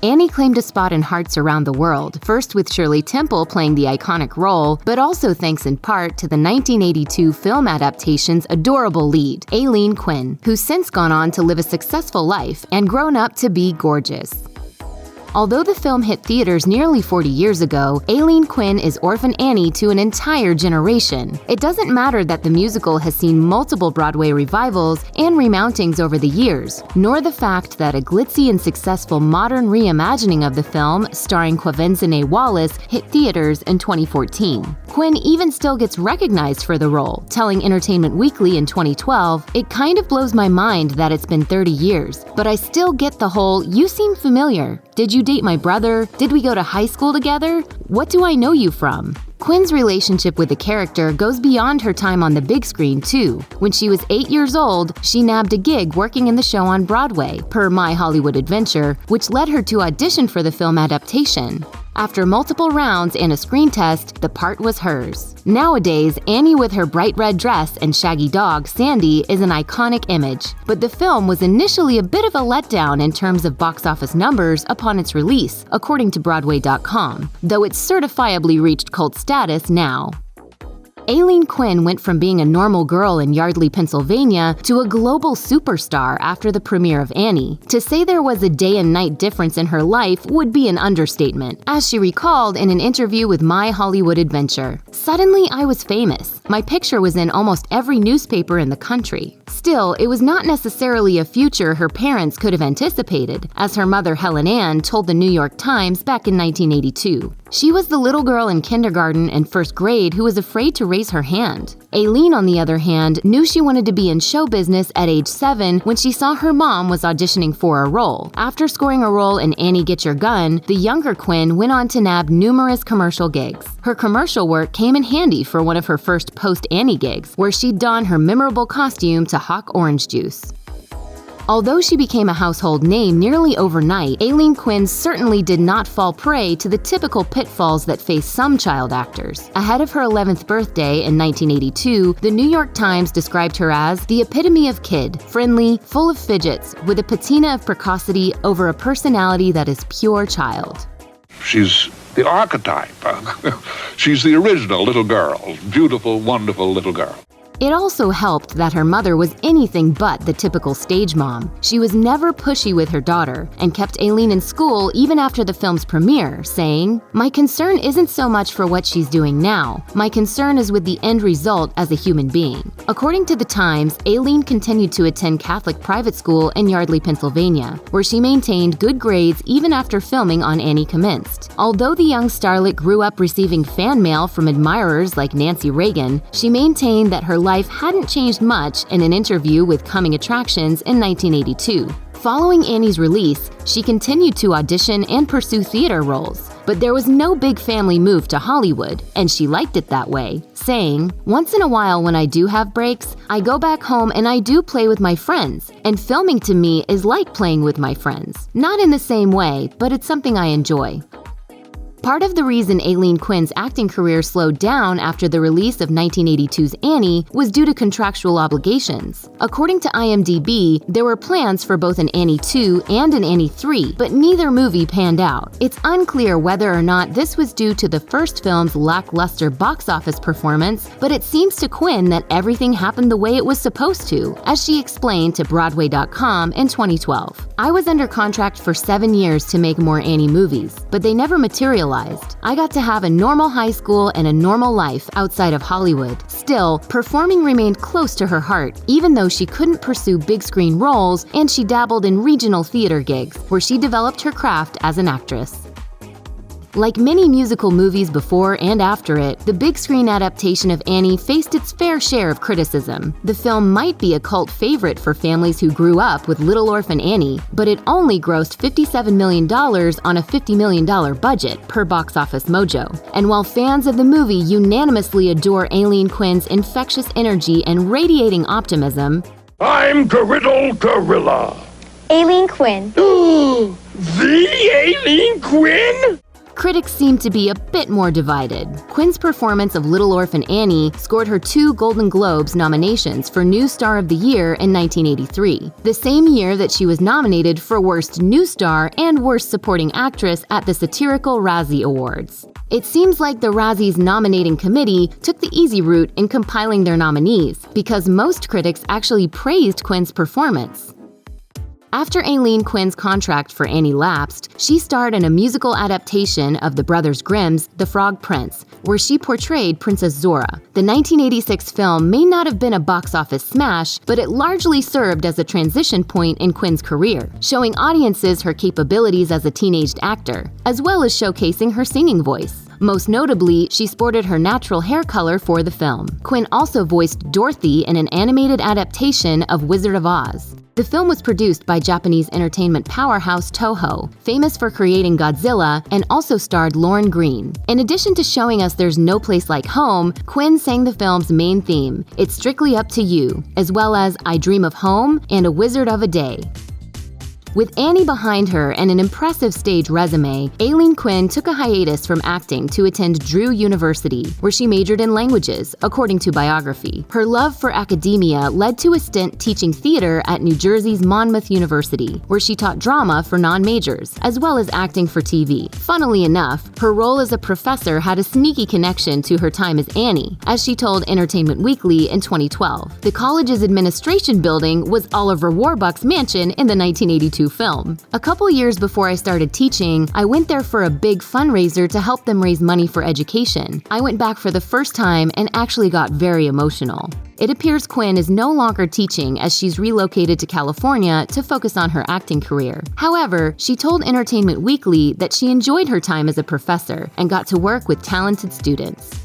Annie claimed a spot in hearts around the world, first with Shirley Temple playing the iconic role, but also thanks in part to the 1982 film adaptation's adorable lead, Aileen Quinn, who's since gone on to live a successful life and grown up to be gorgeous. Although the film hit theaters nearly 40 years ago, Aileen Quinn is Orphan Annie to an entire generation. It doesn't matter that the musical has seen multiple Broadway revivals and remountings over the years, nor the fact that a glitzy and successful modern reimagining of the film, starring Quvenzhané Wallis, hit theaters in 2014. Quinn even still gets recognized for the role, telling Entertainment Weekly in 2012, "It kind of blows my mind that it's been 30 years, but I still get the whole, 'you seem familiar. Did you date my brother? Did we go to high school together? What do I know you from?'" Quinn's relationship with the character goes beyond her time on the big screen, too. When she was 8 years old, she nabbed a gig working in the show on Broadway, per My Hollywood Adventure, which led her to audition for the film adaptation. After multiple rounds and a screen test, the part was hers. Nowadays, Annie with her bright red dress and shaggy dog, Sandy, is an iconic image. But the film was initially a bit of a letdown in terms of box office numbers upon its release, according to Broadway.com, though it's certifiably reached cult status now. Aileen Quinn went from being a normal girl in Yardley, Pennsylvania, to a global superstar after the premiere of Annie. To say there was a day and night difference in her life would be an understatement, as she recalled in an interview with My Hollywood Adventure. "Suddenly, I was famous. My picture was in almost every newspaper in the country. Still, it was not necessarily a future her parents could have anticipated, as her mother Helen Ann told the New York Times back in 1982. She was the little girl in kindergarten and first grade who was afraid to raise her hand. Aileen, on the other hand, knew she wanted to be in show business at age 7 when she saw her mom was auditioning for a role. After scoring a role in Annie Get Your Gun, the younger Quinn went on to nab numerous commercial gigs. Her commercial work came in handy for one of her first post-Annie gigs, where she'd don her memorable costume to hawk orange juice. Although she became a household name nearly overnight, Aileen Quinn certainly did not fall prey to the typical pitfalls that face some child actors. Ahead of her 11th birthday in 1982, the New York Times described her as the epitome of kid, friendly, full of fidgets, with a patina of precocity over a personality that is pure child. She's the archetype. She's the original little girl, beautiful, wonderful little girl. It also helped that her mother was anything but the typical stage mom. She was never pushy with her daughter and kept Aileen in school even after the film's premiere, saying, "My concern isn't so much for what she's doing now. My concern is with the end result as a human being." According to the Times, Aileen continued to attend Catholic private school in Yardley, Pennsylvania, where she maintained good grades even after filming on Annie commenced. Although the young starlet grew up receiving fan mail from admirers like Nancy Reagan, she maintained that her life hadn't changed much in an interview with Coming Attractions in 1982. Following Annie's release, she continued to audition and pursue theater roles. But there was no big family move to Hollywood, and she liked it that way, saying, "Once in a while when I do have breaks, I go back home and I do play with my friends, and filming to me is like playing with my friends. Not in the same way, but it's something I enjoy." Part of the reason Aileen Quinn's acting career slowed down after the release of 1982's Annie was due to contractual obligations. According to IMDb, there were plans for both an Annie 2 and an Annie 3, but neither movie panned out. It's unclear whether or not this was due to the first film's lackluster box office performance, but it seems to Quinn that everything happened the way it was supposed to, as she explained to Broadway.com in 2012. "I was under contract for 7 years to make more Annie movies, but they never materialized. I got to have a normal high school and a normal life outside of Hollywood. Still, performing remained close to her heart, even though she couldn't pursue big screen roles, and she dabbled in regional theater gigs, where she developed her craft as an actress." Like many musical movies before and after it, the big screen adaptation of Annie faced its fair share of criticism. The film might be a cult favorite for families who grew up with Little Orphan Annie, but it only grossed $57 million on a $50 million budget, per Box Office Mojo. And while fans of the movie unanimously adore Aileen Quinn's infectious energy and radiating optimism, I'm Gorilla Gorilla. Aileen Quinn. The Aileen Quinn? critics seem to be a bit more divided. Quinn's performance of Little Orphan Annie scored her 2 Golden Globes nominations for New Star of the Year in 1983, the same year that she was nominated for Worst New Star and Worst Supporting Actress at the satirical Razzie Awards. It seems like the Razzies nominating committee took the easy route in compiling their nominees, because most critics actually praised Quinn's performance. After Aileen Quinn's contract for Annie lapsed, she starred in a musical adaptation of the Brothers Grimm's The Frog Prince, where she portrayed Princess Zora. The 1986 film may not have been a box office smash, but it largely served as a transition point in Quinn's career, showing audiences her capabilities as a teenaged actor, as well as showcasing her singing voice. Most notably, she sported her natural hair color for the film. Quinn also voiced Dorothy in an animated adaptation of Wizard of Oz. The film was produced by Japanese entertainment powerhouse Toho, famous for creating Godzilla, and also starred Lorne Greene. In addition to showing us there's no place like home, Quinn sang the film's main theme, It's Strictly Up to You, as well as I Dream of Home and A Wizard of a Day. With Annie behind her and an impressive stage resume, Aileen Quinn took a hiatus from acting to attend Drew University, where she majored in languages, according to biography. Her love for academia led to a stint teaching theater at New Jersey's Monmouth University, where she taught drama for non-majors, as well as acting for TV. Funnily enough, her role as a professor had a sneaky connection to her time as Annie, as she told Entertainment Weekly in 2012. The college's administration building was Oliver Warbucks' mansion in the 1982 film. A couple years before I started teaching, I went there for a big fundraiser to help them raise money for education. I went back for the first time and actually got very emotional. It appears Quinn is no longer teaching as she's relocated to California to focus on her acting career. However, she told Entertainment Weekly that she enjoyed her time as a professor and got to work with talented students.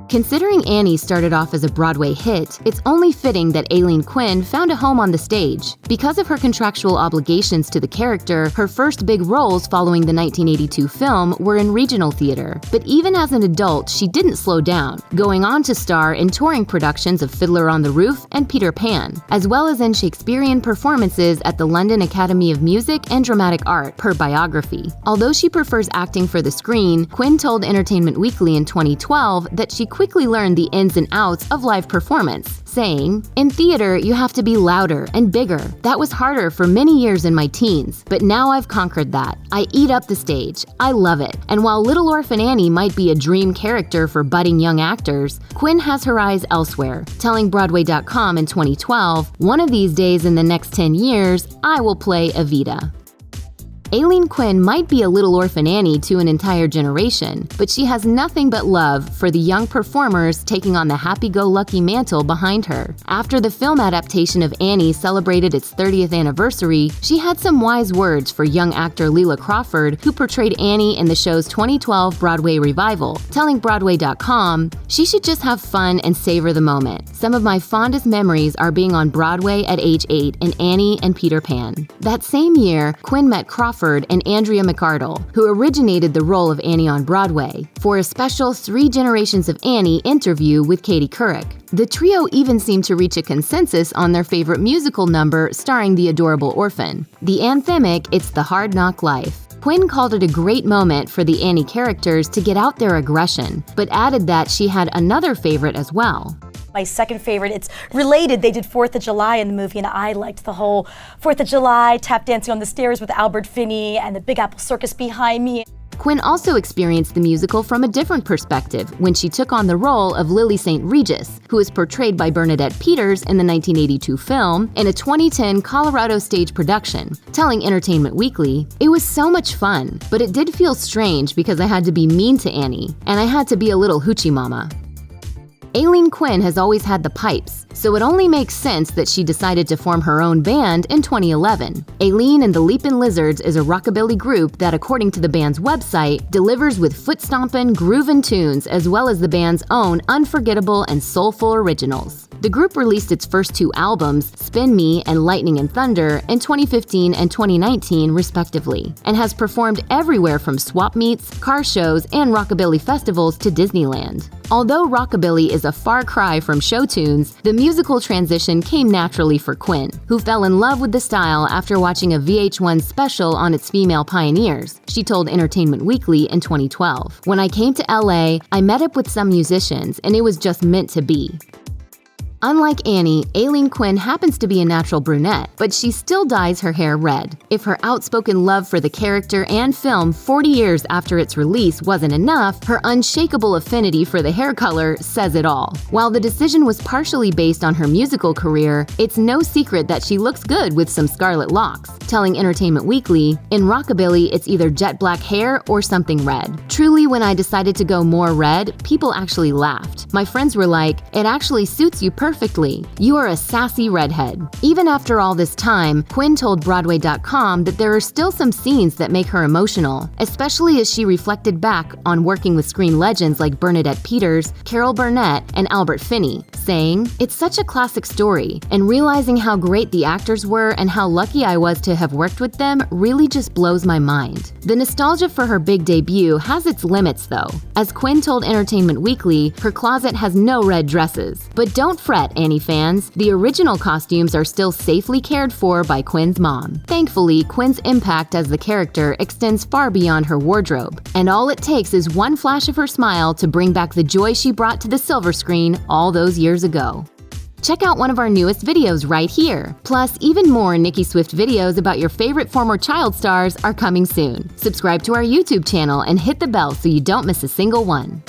Considering Annie started off as a Broadway hit, it's only fitting that Aileen Quinn found a home on the stage. Because of her contractual obligations to the character, her first big roles following the 1982 film were in regional theater. But even as an adult, she didn't slow down, going on to star in touring productions of Fiddler on the Roof and Peter Pan, as well as in Shakespearean performances at the London Academy of Music and Dramatic Art, per biography. Although she prefers acting for the screen, Quinn told Entertainment Weekly in 2012 that she quickly learned the ins and outs of live performance, saying, "In theater, you have to be louder and bigger. That was harder for many years in my teens, but now I've conquered that. I eat up the stage. I love it. And while Little Orphan Annie might be a dream character for budding young actors, Quinn has her eyes elsewhere," telling Broadway.com in 2012, "One of these days in the next 10 years, I will play Evita." Aileen Quinn might be a Little Orphan Annie to an entire generation, but she has nothing but love for the young performers taking on the happy-go-lucky mantle behind her. After the film adaptation of Annie celebrated its 30th anniversary, she had some wise words for young actor Leela Crawford, who portrayed Annie in the show's 2012 Broadway revival, telling Broadway.com, "She should just have fun and savor the moment. Some of my fondest memories are being on Broadway at age 8 in Annie and Peter Pan." That same year, Quinn met Crawford and Andrea McArdle, who originated the role of Annie on Broadway, for a special 3 Generations of Annie interview with Katie Couric. The trio even seemed to reach a consensus on their favorite musical number starring the adorable orphan, the anthemic It's the Hard Knock Life. Quinn called it a great moment for the Annie characters to get out their aggression, but added that she had another favorite as well. My second favorite, it's related. They did 4th of July in the movie, and I liked the whole 4th of July tap dancing on the stairs with Albert Finney and the Big Apple Circus behind me. Quinn also experienced the musical from a different perspective when she took on the role of Lily St. Regis, who was portrayed by Bernadette Peters in the 1982 film in a 2010 Colorado stage production, telling Entertainment Weekly, "It was so much fun, but it did feel strange because I had to be mean to Annie, and I had to be a little hoochie mama." Aileen Quinn has always had the pipes, so it only makes sense that she decided to form her own band in 2011. Aileen and the Leapin' Lizards is a rockabilly group that, according to the band's website, delivers with foot-stompin', groovin' tunes as well as the band's own unforgettable and soulful originals. The group released its first 2 albums, Spin Me and Lightning and Thunder, in 2015 and 2019 respectively, and has performed everywhere from swap meets, car shows, and rockabilly festivals to Disneyland. Although rockabilly is is a far cry from show tunes, the musical transition came naturally for Quinn, who fell in love with the style after watching a VH1 special on its female pioneers. She told Entertainment Weekly in 2012, "When I came to LA, I met up with some musicians and it was just meant to be." Unlike Annie, Aileen Quinn happens to be a natural brunette, but she still dyes her hair red. If her outspoken love for the character and film 40 years after its release wasn't enough, her unshakable affinity for the hair color says it all. While the decision was partially based on her musical career, it's no secret that she looks good with some scarlet locks, telling Entertainment Weekly, "In rockabilly, it's either jet black hair or something red. Truly, when I decided to go more red, people actually laughed. My friends were like, 'It actually suits you perfectly. You are a sassy redhead.'" Even after all this time, Quinn told Broadway.com that there are still some scenes that make her emotional, especially as she reflected back on working with screen legends like Bernadette Peters, Carol Burnett, and Albert Finney, saying, "It's such a classic story, and realizing how great the actors were and how lucky I was to have worked with them really just blows my mind." The nostalgia for her big debut has its limits though. As Quinn told Entertainment Weekly, her closet has no red dresses. But don't fret, Annie fans, the original costumes are still safely cared for by Quinn's mom. Thankfully, Quinn's impact as the character extends far beyond her wardrobe, and all it takes is one flash of her smile to bring back the joy she brought to the silver screen all those years ago. Check out one of our newest videos right here. Plus, even more Nicki Swift videos about your favorite former child stars are coming soon. Subscribe to our YouTube channel and hit the bell so you don't miss a single one.